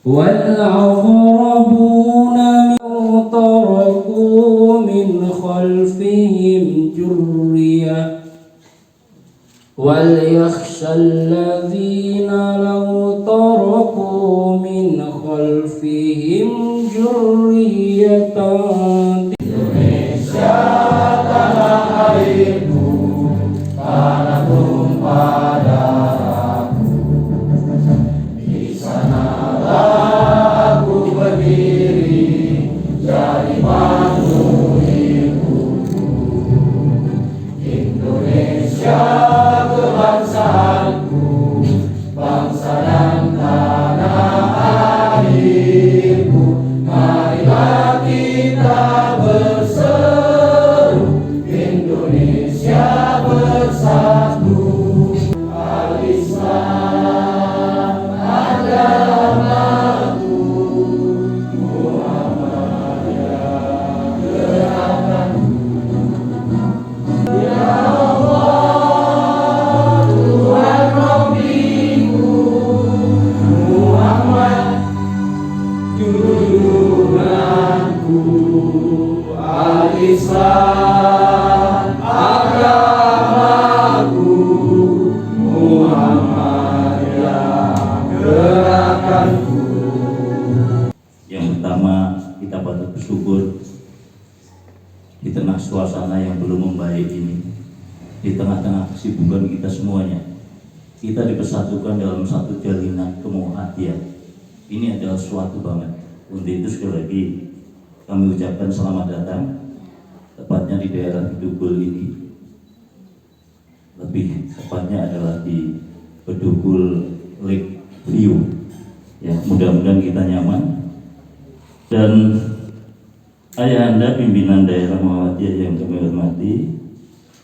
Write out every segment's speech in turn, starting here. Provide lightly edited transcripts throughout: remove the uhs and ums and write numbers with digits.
والأغربون تركوا من خلفهم ذرية وليخشى الذين لو تركوا من خلفهم ذرية. Indonesia tanah airku, tanah tumpah darahku, di sanalah aku berdiri jadi mantu ibuku. Indonesia kebangsaanku, bangsa dan tanah airku, marilah kita berseru, Indonesia bersatu. Al-Islam agamaku, Muhammadiyah gerakanku. Ya Allah, Tuhan Rabbiku, Muhammad junjunganku. Al-Islam agamaku, Muhammadiyah gerakanku. Yang pertama, kita patut bersyukur di tengah suasana yang belum membaik ini, di tengah-tengah kesibukan kita semuanya, kita dipersatukan dalam satu jalinan kemuhatian. Ini adalah suatu banget. Untuk itu sekali lagi kami ucapkan selamat datang, tepatnya di daerah Bedugul ini. Lebih tepatnya adalah di Bedugul Lake View. Ya, mudah-mudahan kita nyaman. Dan ayahanda pimpinan daerah Muhammadiyah yang kami hormati,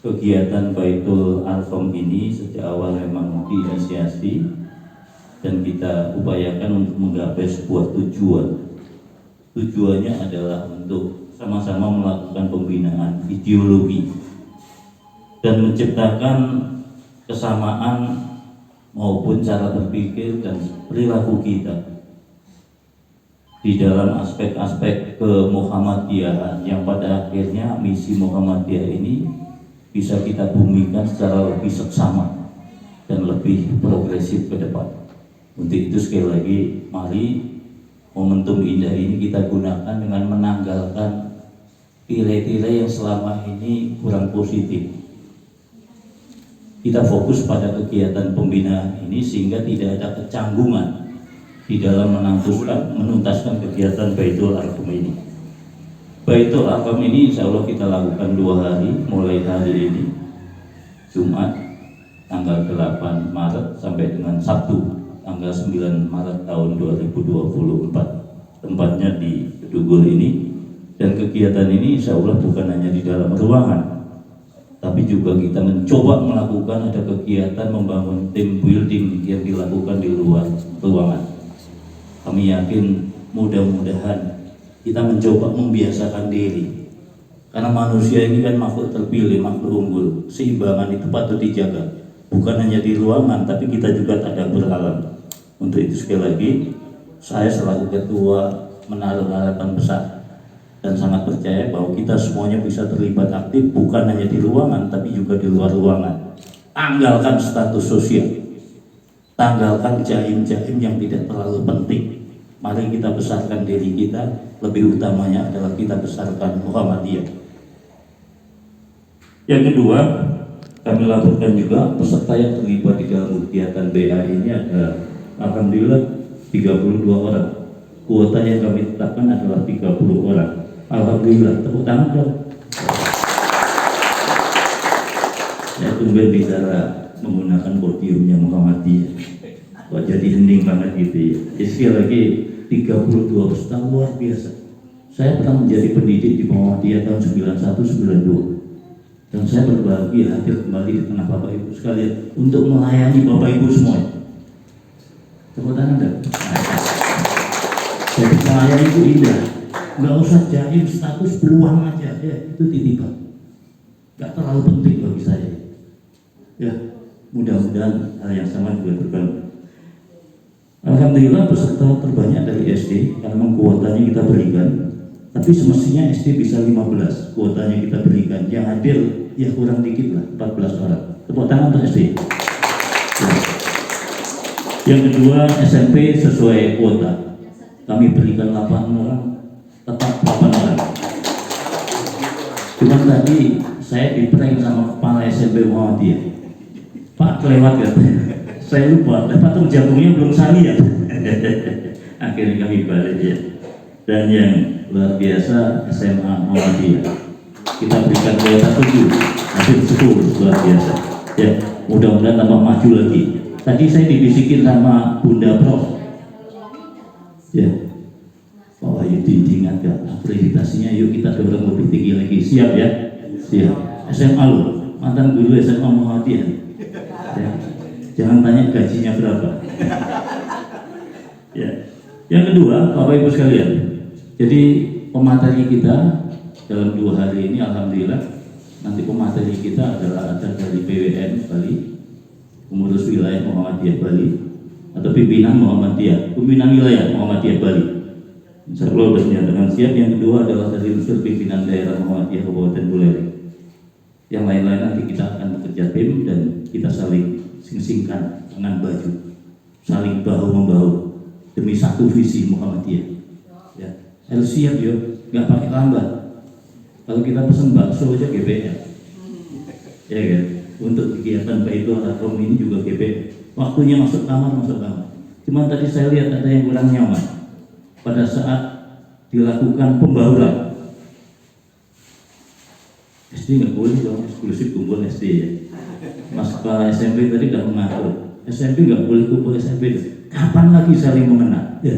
kegiatan Baitul Arqam ini sejak awal memang diinisiasi dan kita upayakan untuk menggapai sebuah tujuan. Tujuannya adalah untuk sama-sama melakukan pembinaan ideologi dan menciptakan kesamaan maupun cara berpikir dan perilaku kita di dalam aspek-aspek kemuhammadiyahan yang pada akhirnya misi Muhammadiyah ini bisa kita bumikan secara lebih seksama dan lebih progresif ke depan. Untuk itu sekali lagi, mari momentum indah ini kita gunakan dengan menanggalkan nilai-nilai yang selama ini kurang positif. Kita fokus pada kegiatan pembinaan ini sehingga tidak ada kecanggungan di dalam menuntaskan kegiatan Baitul Arqam ini. Baitul Arqam ini insya Allah kita lakukan 2 hari, mulai hari ini Jumat tanggal 8 Maret sampai dengan Sabtu tanggal 9 Maret tahun 2024. Tempatnya di Bedugul ini, dan kegiatan ini insya Allah bukan hanya di dalam ruangan, tapi juga kita mencoba melakukan ada kegiatan membangun tim building yang dilakukan di luar ruangan. Kami yakin mudah-mudahan kita mencoba membiasakan diri, karena manusia ini kan makhluk terpilih, makhluk unggul. Seimbangan itu patut dijaga, bukan hanya di ruangan tapi kita juga tadabbur alam. Untuk itu sekali lagi saya selaku ketua menaruh harapan besar dan sangat percaya bahwa kita semuanya bisa terlibat aktif, bukan hanya di ruangan tapi juga di luar ruangan. Tanggalkan status sosial, tanggalkan jaim-jaim yang tidak terlalu penting. Mari kita besarkan diri kita, lebih utamanya adalah kita besarkan Muhammadiyah. Yang kedua, kami laporkan juga peserta yang terlibat di dalam kegiatan BA ini ada alhamdulillah 32 orang. Kuota yang kami tetapkan adalah 30 orang. Alhamdulillah, tepuk tangan dong. Saya tumben bicara menggunakan podiumnya Muhammadiyah. Kok jadi hening banget gitu ya. Jadi sekali lagi 32 peserta luar biasa. Saya pernah menjadi pendidik di Muhammadiyah tahun 91-92, dan saya berbahagia hadir kembali di tengah Bapak Ibu sekalian untuk melayani Bapak Ibu semua. Tepuk tangan dong. Jadi saya itu indah, nggak usah jaim status, peluang aja ya, itu titipan, nggak terlalu penting bagi saya. Ya, mudah-mudahan hal yang sama juga terbangun. Alhamdulillah peserta terbanyak dari SD karena kuotanya kita berikan. Tapi semestinya SD bisa 15 kuotanya kita berikan. Yang hadir ya kurang dikit lah, 14 orang. Tepuk tangan untuk SD. Ya. Yang kedua SMP sesuai kuota. Kami berikan 8 orang, tetap 8 orang. Cuma tadi saya di-prank sama kepala SMP Muhammadiyah. Pak kelewat ya. Saya lupa, patung jagungnya belum sani ya. Akhirnya kami balik ya. Dan yang luar biasa SMA Muhammadiyah. Kita berikan kuota 7, hampir 10, luar biasa. Ya, mudah-mudahan tambah maju lagi. Tadi saya dibisikin sama Bunda Prof. Ya, oh ayo diingatkan akreditasinya, yuk kita dorong lebih tinggi lagi. Siap ya? Siap. SMA loh, mantan guru SMA Muhammadiyah. Ya. Jangan tanya gajinya berapa. Ya. Yang kedua, Bapak Ibu sekalian, jadi pemateri kita dalam 2 hari ini, alhamdulillah, nanti pemateri kita adalah ada dari PWN Bali, pengurus wilayah Muhammadiyah Bali, atau pimpinan Muhammadiyah, pimpinan wilayah Muhammadiyah Bali. Insya Allah sudah menyatakan siap. Yang kedua adalah dari unsur pimpinan daerah Muhammadiyah Kabupaten Buleleng. Yang lain-lain nanti kita akan bekerja tim dan kita saling sing-singkan dengan baju, saling bahu-membahu demi satu visi Muhammadiyah. Ya, harus siap yo, nggak pakai lambat. Kalau kita pesan bakso aja GBL, ya kan? Untuk kegiatan Baitul Haram ini juga GBL. Waktunya masuk kamar. Cuma tadi saya lihat ada yang kurang nyaman pada saat dilakukan pembauran. SD nggak boleh dong eksklusif kumpul SD ya. Mas kepala SMP tadi udah mengatur SMP nggak boleh kumpul SMP. Kapan lagi saling mengenal? Ya.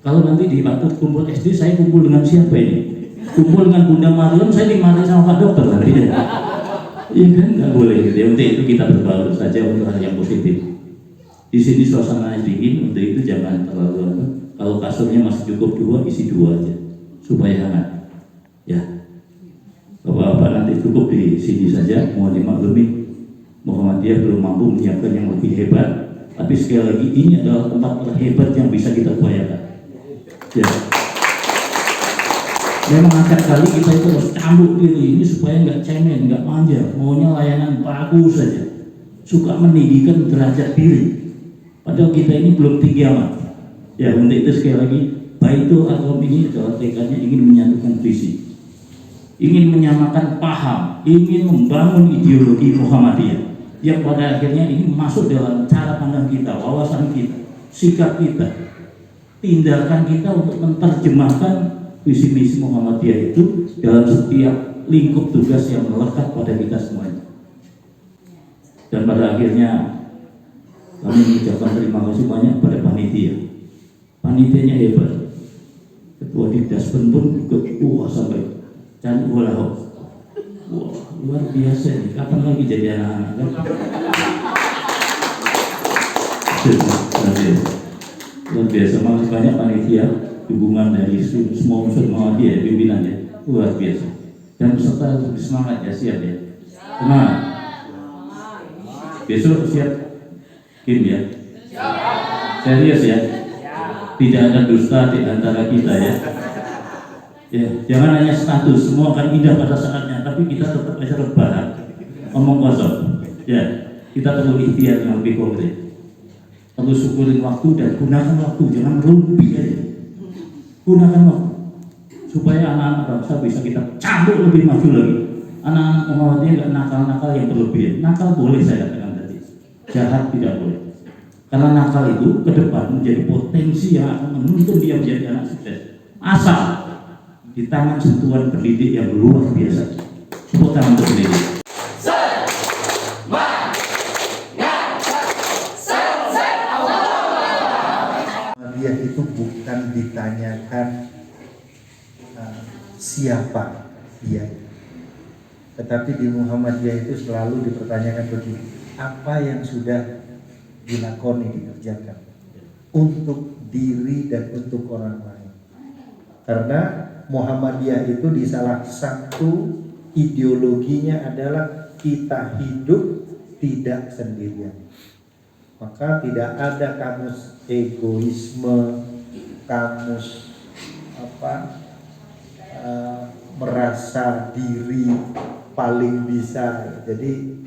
Kalau nanti di waktu kumpul SD saya kumpul dengan siapa ini? Kumpul dengan Bunda Mariam, saya dimarahin sama Pak Dokter nanti ya. Iya kan nggak boleh gitu ya. Untuk itu kita berbaur saja untuk hal yang positif. Di sini suasananya dingin, untuk itu jangan terlalu kalau kasurnya masih cukup 2, isi 2 aja supaya hangat. Ya. Bapak-bapak nanti cukup di sini saja, mohon dimaklumi Muhammadiyah belum mampu menyiapkan yang lebih hebat, tapi sekali lagi ini adalah tempat terhebat yang bisa kita upayakan. Ya. Memang acap kali kita itu harus cambuk diri ini supaya nggak cemen, nggak manja, maunya layanan bagus saja, suka meninggikan derajat diri. Padahal kita ini belum tinggi amat. Ya, untuk itu sekali lagi Baitul Haram ini adalah tekadnya ingin menyatukan visi, ingin menyamakan paham, ingin membangun ideologi Muhammadiyah yang pada akhirnya ini masuk dalam cara pandang kita, wawasan kita, sikap kita, tindakan kita untuk menerjemahkan visi misi Muhammadiyah itu dalam setiap lingkup tugas yang melekat pada kita semuanya. Dan pada akhirnya kami mengucapkan terima kasih banyak pada panitia. Panitianya hebat. Ketua Dikdaspen pun ikut sampai cari wah luar biasa nih. Kapan lagi jadi anak-anak kan? Luar biasa. Makasih banyak panitia, dukungan dari semua unsur Muhammadiyah, pimpinannya luar biasa. Dan peserta lebih semangat ya, siap ya. Semangat. Besok siap Kim ya. Serius ya. Tidak ada dusta di antara kita ya. Ya, jangan hanya status, semua akan indah pada saatnya, tapi kita tetap aja rebahan, ngomong kosong. Ya, kita perlu ikhtiar yang lebih konkret. Perlu syukurin waktu dan gunakan waktu, jangan rumpi aja. Gunakan waktu supaya anak-anak bangsa bisa kita cambuk lebih maju lagi. Anak-anak Muhammadiyah nggak nakal-nakal yang berlebihan. Nakal boleh saya katakan tadi, jahat tidak boleh. Karena nakal itu ke depan menjadi potensi yang akan menuntun dia menjadi anak sukses. Asal di tangan sentuhan pendidik yang luar biasa. Tepuk tangan untuk pendidik. Muhammadiyah itu bukan ditanyakan siapa dia, tetapi di Muhammadiyah itu selalu dipertanyakan begini: apa yang sudah dilakoni, dikerjakan untuk diri dan untuk orang lain. Karena Muhammadiyah itu di salah satu ideologinya adalah kita hidup tidak sendirian. Maka tidak ada kamus egoisme, kamus merasa diri paling bisa. Jadi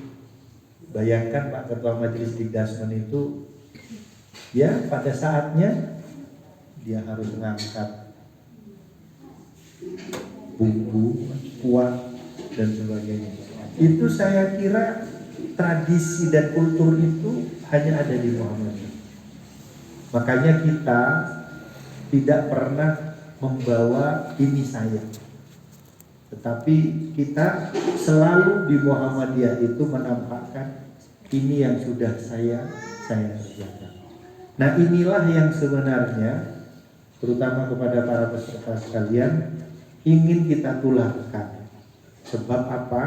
bayangkan Pak Ketua Majelis Dikdasmen itu, ya pada saatnya dia harus mengangkat buku, kuat dan sebagainya. Itu saya kira tradisi dan kultur itu hanya ada di Muhammadiyah. Makanya kita tidak pernah membawa ini saya, tetapi kita selalu di Muhammadiyah itu menampakkan ini yang sudah saya kerjakan. Nah, inilah yang sebenarnya terutama kepada para peserta sekalian ingin kita tularkan. Sebab apa?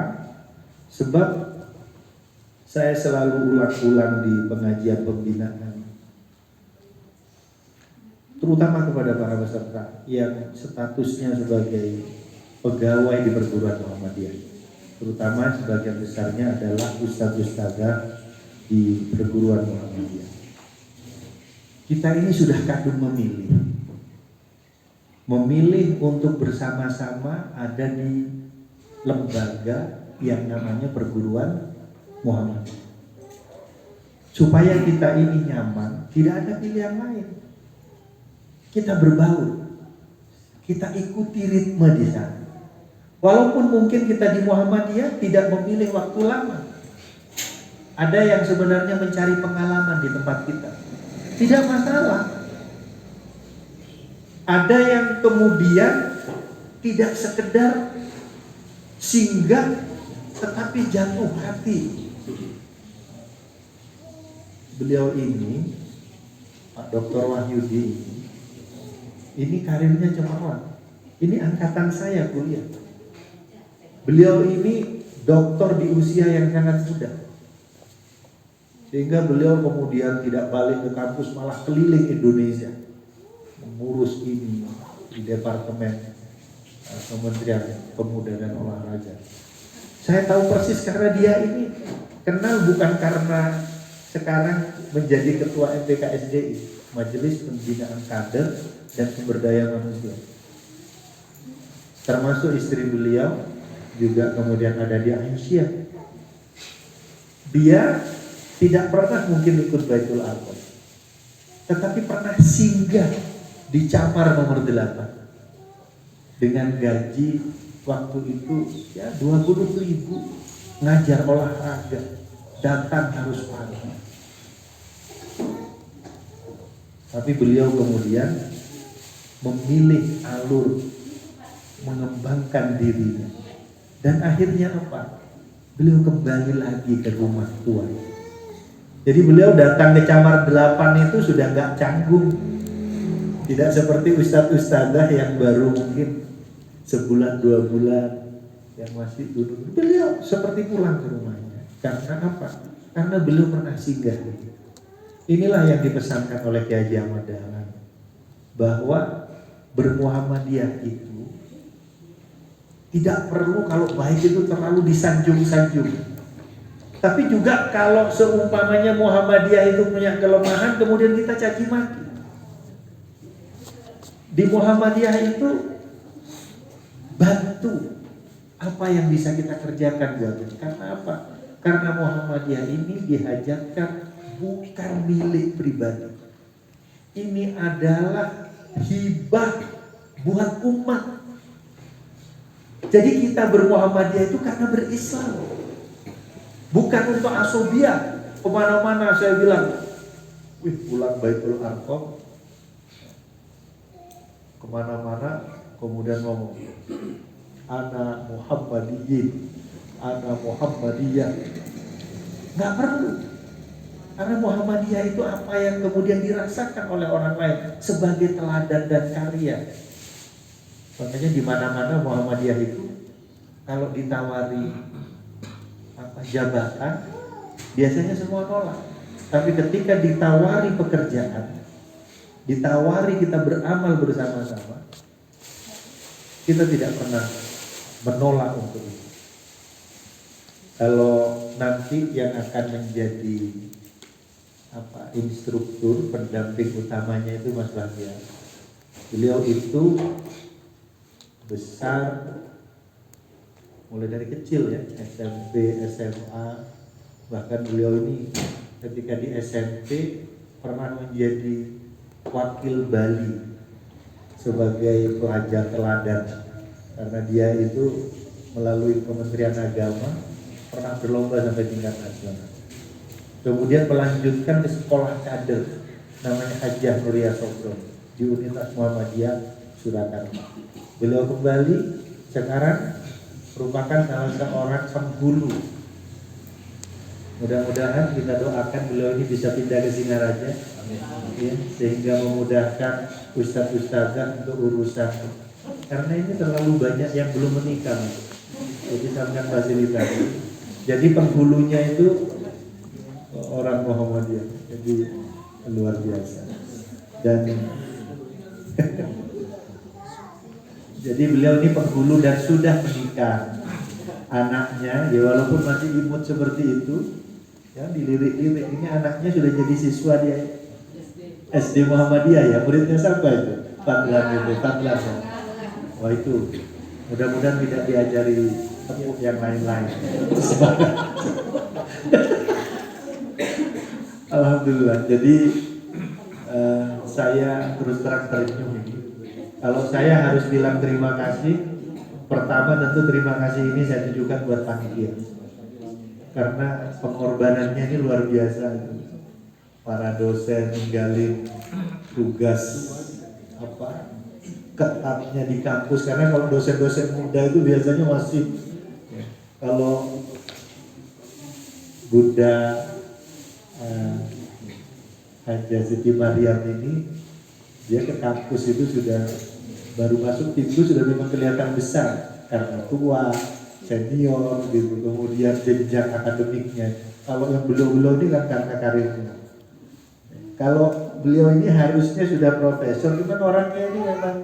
Sebab saya selalu ulang-ulang di pengajian pembinaan, terutama kepada para peserta yang statusnya sebagai pegawai di perguruan Muhammadiyah, terutama sebagian besarnya adalah ustadz-ustadzah di perguruan Muhammadiyah. Kita ini sudah kadung memilih untuk bersama-sama ada di lembaga yang namanya perguruan Muhammadiyah. Supaya kita ini nyaman, tidak ada pilihan lain. Kita berbaur, kita ikuti ritme di sana. Walaupun mungkin kita di Muhammadiyah tidak memilih waktu lama. Ada yang sebenarnya mencari pengalaman di tempat kita, tidak masalah. Ada yang kemudian tidak sekedar singgah tetapi jatuh hati. Beliau ini, Pak Dr. Wahyudi ini karirnya cemerlang. Ini angkatan saya kuliah. Beliau ini doktor di usia yang sangat muda. Sehingga beliau kemudian tidak balik ke kampus, malah keliling Indonesia mengurus ini di Departemen Kementerian Pemuda dan Olahraga. Saya tahu persis karena dia ini kenal, bukan karena sekarang menjadi ketua MPKSDI, Majelis Pembinaan Kader dan Sumber Daya Manusia. Termasuk istri beliau juga kemudian ada di Aisyah. Dia tidak pernah mungkin ikut Baitul Arqam, tetapi pernah singgah di Camar nomor 8 dengan gaji waktu itu ya 20.000, ngajar olahraga, datang harus pagi. Tapi beliau kemudian memilih alur mengembangkan dirinya, dan akhirnya apa? Beliau kembali lagi ke rumah tua. Jadi beliau datang ke Camar 8 itu sudah gak canggung. Tidak seperti ustadz-ustadzah yang baru mungkin sebulan 2 bulan yang masih duduk. Beliau seperti pulang ke rumahnya. Karena apa? Karena beliau pernah singgah. Inilah yang dipesankan oleh Kiai Haji Ahmad Dahlan, bahwa bermuhammadiyah itu tidak perlu kalau baik itu terlalu disanjung-sanjung. Tapi juga kalau seumpamanya Muhammadiyah itu punya kelemahan, kemudian kita caci maki. Di Muhammadiyah itu bantu apa yang bisa kita kerjakan buatnya. Karena apa? Karena Muhammadiyah ini dihajatkan bukan milik pribadi. Ini adalah hibah buat umat. Jadi kita bermuhammadiyah itu karena berislam, bukan untuk asobiah. Kemana-mana saya bilang, pulang Baitul Arqam, kemana-mana kemudian ngomong, ana Muhammadiyin, ana Muhammadiyah. Nggak perlu, karena Muhammadiyah itu apa yang kemudian dirasakan oleh orang lain sebagai teladan dan karya. Makanya di mana-mana Muhammadiyah itu kalau ditawari jabatan biasanya semua nolak. Tapi ketika ditawari pekerjaan, ditawari kita beramal bersama-sama, kita tidak pernah menolak untuk itu. Kalau nanti yang akan menjadi instruktur pendamping utamanya itu Mas Bahtiar. Beliau itu besar mulai dari kecil ya, SMP, SMA, bahkan beliau ini ketika di SMP pernah menjadi wakil Bali sebagai pelajar teladan, karena dia itu melalui Kementerian Agama pernah berlomba sampai tingkat nasional. Kemudian melanjutkan ke sekolah kader namanya Hajjah Nuria Sogro di Universitas Muhammadiyah Surakarta. Beliau kembali sekarang merupakan salah seorang penghulu. Mudah-mudahan kita doakan beliau ini bisa pindah ke Singaraja, ya, sehingga memudahkan ustadz-ustadzah untuk urusan. Karena ini terlalu banyak yang belum menikah, jadi sangat fasilitasi. Jadi penghulunya itu orang Muhammadiyah, jadi luar biasa. Dan jadi beliau ini penghulu dan sudah menikah. Anaknya, ya walaupun masih imut seperti itu, ya dilirik-lirik, ini anaknya sudah jadi siswa di SD Muhammadiyah ya, muridnya siapa itu? Fadlan itu, Fadlan ya. Wah itu, mudah-mudahan tidak diajari tepuk yang lain-lain. Alhamdulillah. Jadi saya terus terang tersenyum ini. Kalau saya harus bilang terima kasih, pertama tentu terima kasih ini saya tujukan buat panitia, karena pengorbanannya ini luar biasa. Para dosen ninggalin tugas ketatnya di kampus, karena kalau dosen-dosen muda itu biasanya masih kalau Bunda Hajjah Siti Maryam ini, dia ke kampus itu sudah baru masuk pintu sudah memang kelihatan besar karena tua, senior gitu, kemudian jenjang akademiknya. Kalau yang beliau-beliau ini kan karena karirnya. Kalau beliau ini harusnya sudah profesor, cuman orangnya ini memang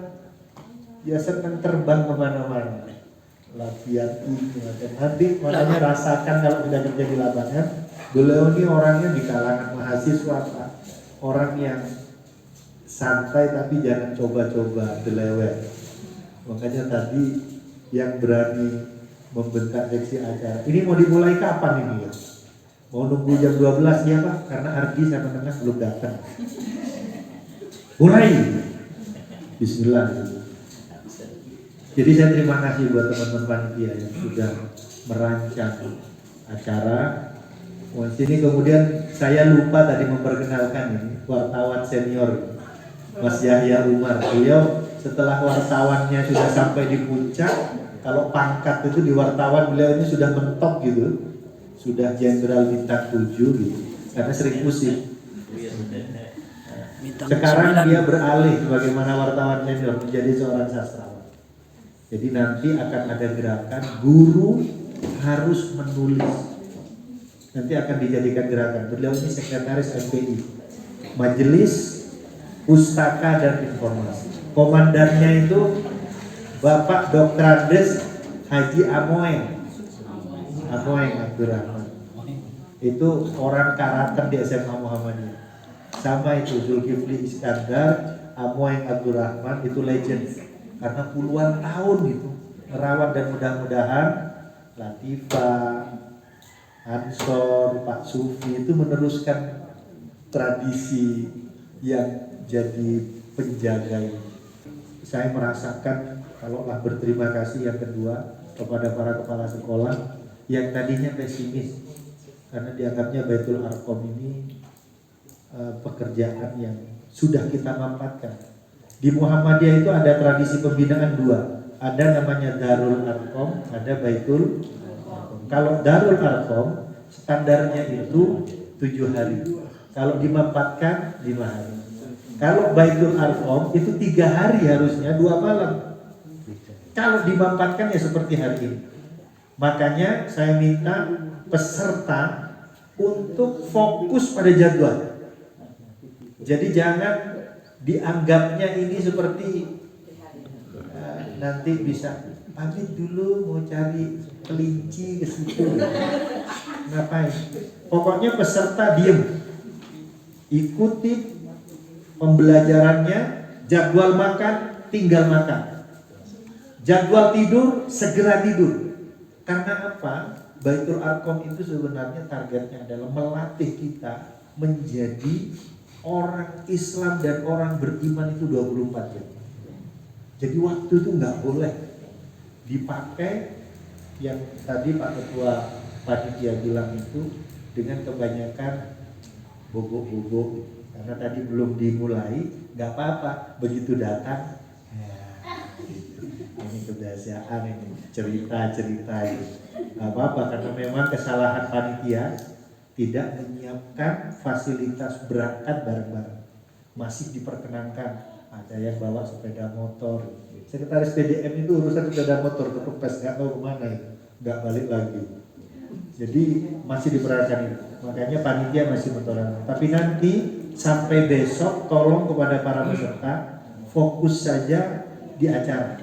ya senang terbang kemana-mana, latihan ini, nanti makanya rasakan kalau sudah kerja di lapangan. Beliau ini orangnya di kalangan mahasiswa, Pak, orang yang santai tapi jangan coba-coba delewet. Makanya tadi yang berani membentak seksi acara, ini mau dimulai kapan ini ya? Mau nunggu jam 12 ya Pak? Karena Ardi sama tengah belum datang. Mulai. Bismillah. Jadi saya terima kasih buat teman-teman panitia yang sudah merancang acara. Wah, sini kemudian saya lupa tadi memperkenalkan ini wartawan senior Mas Yahya Umar. Beliau setelah wartawannya sudah sampai di puncak, kalau pangkat itu di wartawan beliau ini sudah mentok gitu, sudah jenderal bintang 7 gitu, karena sering pusing. Sekarang dia beralih sebagaimana wartawan senior menjadi seorang sastrawan. Jadi nanti akan ada gerakan guru harus menulis. Nanti akan dijadikan gerakan. Beliau ini sekretaris MPI, Majelis Pustaka dan Informasi. Komandannya itu Bapak Dr. Andes Haji Amoeng Abdurrahman. Itu orang karakter di SMA Muhammadiyah. Sama itu Zulkifli Iskandar, Amoeng Abdurrahman itu legend. Karena puluhan tahun itu merawat, dan mudah-mudahan Latifah, Ansor, Pak Sufi itu meneruskan tradisi yang jadi penjaga ini. Saya merasakan kalaulah berterima kasih yang kedua kepada para kepala sekolah yang tadinya pesimis karena dianggapnya Baitul Arqam ini pekerjaan yang sudah kita mampatkan. Di Muhammadiyah itu ada tradisi pembinaan dua, ada namanya Darul Arqam, ada Baitul Arqam. Kalau Darul Arqam standarnya itu 7 hari, kalau dimampatkan 5 hari. Kalau Baitul Arqam itu 3 hari harusnya 2 malam. Kalau dimampatkan ya seperti hari ini. Makanya saya minta peserta untuk fokus pada jadwal. Jadi jangan dianggapnya ini seperti nanti bisa pamit dulu mau cari kelinci ke situ. Ngapain? Pokoknya peserta diem. ikuti pembelajarannya, jadwal makan, tinggal makan. Jadwal tidur, segera tidur. Karena apa? Baitul Arqam itu sebenarnya targetnya adalah melatih kita menjadi orang Islam dan orang beriman itu 24 jam. Jadi waktu itu nggak boleh dipakai yang tadi Pak Ketua Panitia bilang itu dengan kebanyakan bobok-bobok. Karena tadi belum dimulai, nggak apa-apa. Begitu datang, ini kebiasaan ini cerita-cerita itu. Nggak apa-apa karena memang kesalahan panitia tidak menyiapkan fasilitas berangkat bareng-bareng. Masih diperkenankan ada yang bawa sepeda motor. Sekretaris PDM itu urusan sepeda motor kepepes nggak tahu kemana itu, nggak balik lagi. Jadi masih diperkenankan itu. Makanya panitia masih mentoleransi. Tapi nanti sampai besok tolong kepada para peserta fokus saja di acara.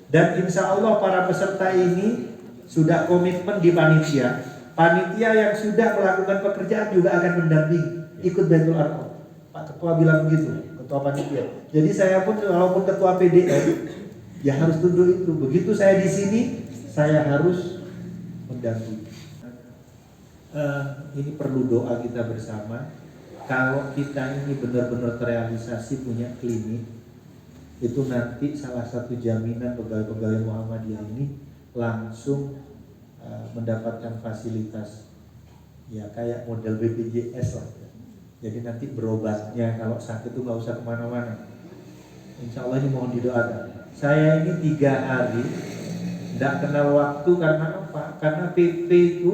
Dan insya Allah para peserta ini sudah komitmen di panitia. Panitia yang sudah melakukan pekerjaan juga akan mendampingi ikut Baitul Arqam. Pak Ketua bilang begitu, Ketua Panitia. Jadi saya pun walaupun Ketua PDM ya harus tunduk itu. Begitu saya di sini, saya harus mendampingi. Ini perlu doa kita bersama. Kalau kita ini benar-benar terrealisasi punya klinik, itu nanti salah satu jaminan pegawai-pegawai Muhammadiyah ini langsung mendapatkan fasilitas ya kayak model BPJS lah. Jadi nanti berobatnya kalau sakit itu nggak usah kemana-mana. Insya Allah ini mohon didoakan. Saya ini 3 hari tidak kenal waktu karena apa? Karena PP itu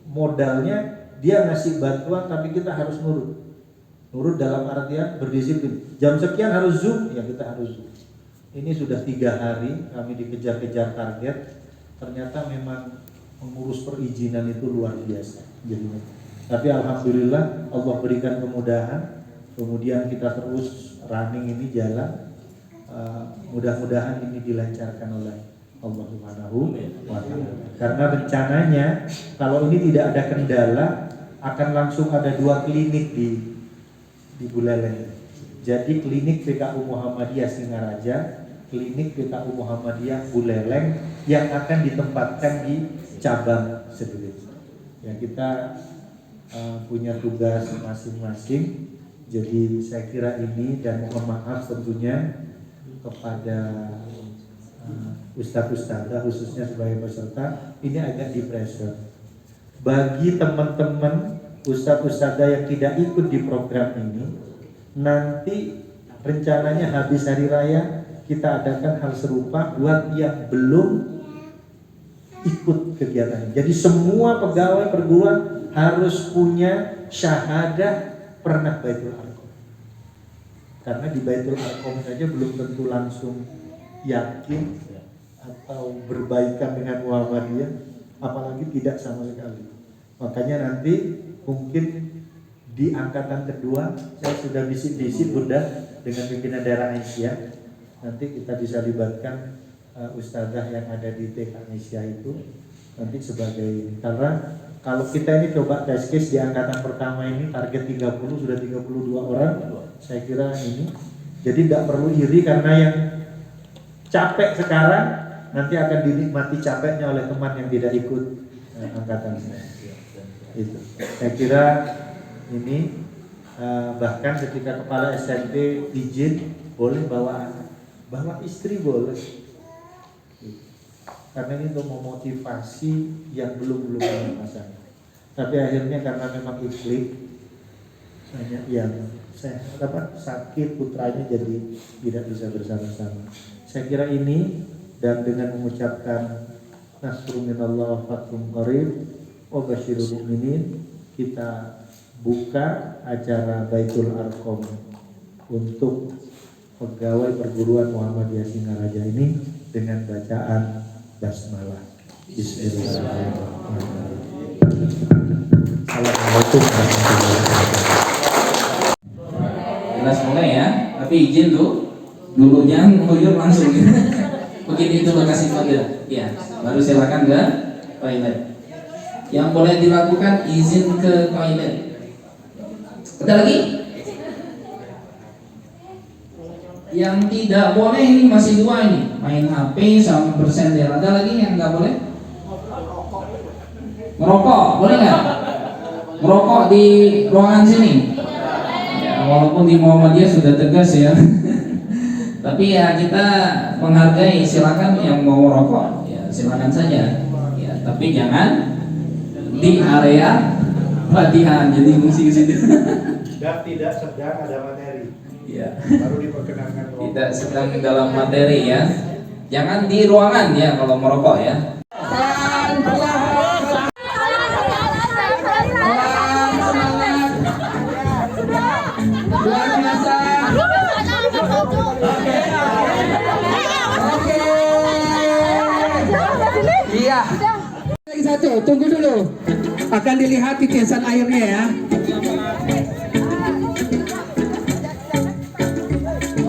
modalnya dia ngasih bantuan tapi kita harus nurut. Nurut dalam artian berdisiplin. Jam sekian harus Zoom, ya kita harus Zoom. Ini sudah 3 hari kami dikejar-kejar target. Ternyata memang mengurus perizinan itu luar biasa. Jadinya. Tapi alhamdulillah Allah berikan kemudahan. Kemudian kita terus running ini jalan. Mudah-mudahan ini dilancarkan oleh Allah Subhanahu wa Ta'ala. Karena rencananya kalau ini tidak ada kendala akan langsung ada 2 klinik di Buleleng. Jadi klinik PKU Muhammadiyah Singaraja, klinik PKU Muhammadiyah Buleleng yang akan ditempatkan di cabang Sebelit. Ya kita punya tugas masing-masing. Jadi saya kira ini dan mohon maaf tentunya kepada ustadz-ustadzah khususnya sebagai peserta ini agak di pressure. Bagi teman-teman ustadz-ustadzah yang tidak ikut di program ini, nanti rencananya habis hari raya kita adakan hal serupa buat yang belum ikut kegiatan. Jadi semua pegawai perguruan harus punya syahadah pernah Baitul Arqam. Karena di Baitul Arqam saja belum tentu langsung yakin atau berbaikan dengan Muhammadiyah, apalagi tidak sama sekali. Makanya nanti mungkin di angkatan kedua saya sudah bisik-bisik Bunda dengan pimpinan daerah Aisyah. Nanti kita bisa libatkan ustazah yang ada di TK Aisyah itu nanti sebagai, karena kalau kita ini coba test case di angkatan pertama ini target 30 sudah 32 orang, saya kira ini jadi tidak perlu iri karena yang capek sekarang nanti akan dinikmati capeknya oleh teman yang tidak ikut angkatan saya. Itu. Saya kira ini bahkan ketika kepala SMP izin boleh bawa anak, bawa istri boleh. Karena ini untuk memotivasi yang belum punya pasangan. Tapi akhirnya karena memang iklim banyak yang sakit putranya jadi tidak bisa bersama-sama. Saya kira ini dan dengan mengucapkan nasrun minallah fathun qarib wa basyirul mu'minin kita buka acara Baitul Arqam untuk pegawai perguruan Muhammadiyah Singaraja ini dengan bacaan basmalah. Bismillahirrahmanirrahim. Assalamualaikum warahmatullahi wabarakatuh. Jelas mulai ya, tapi izin tuh dulunya nguyur langsung. Begini itu lokasi kode. Ya, baru silakan ke toilet. Yang boleh dilakukan izin ke toilet. Ada lagi? Yang tidak boleh ini masih dua ini, main HP sama bersender. Ada lagi yang nggak boleh? Merokok, boleh nggak? Merokok di ruangan sini? Ya, walaupun di Muhammadiyah sudah tegas ya. Tapi ya kita menghargai, silakan yang mau merokok ya silakan saja. Ya, tapi jangan di area latihan. Jadi fungsi situ. Dan tidak sedang ada materi. Ya. Baru diperkenankan merokok. Tidak sedang dalam materi ya. Jangan di ruangan ya kalau merokok ya. Luar biasa. Iya. Lagi satu, tunggu dulu. Akan dilihat titisan airnya ya.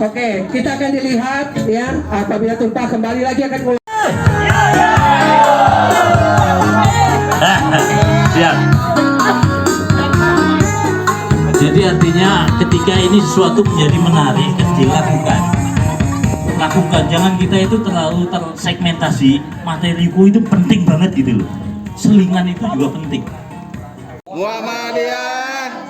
Oke, kita akan dilihat ya. Apabila tumpah kembali lagi akan mulai. Siap. Jadi artinya ketika ini sesuatu menjadi menarik, dilakukan. Lakukan, jangan kita itu terlalu tersegmentasi. Materiku itu penting banget gitu loh. Selingan itu juga penting. Muhammadiyah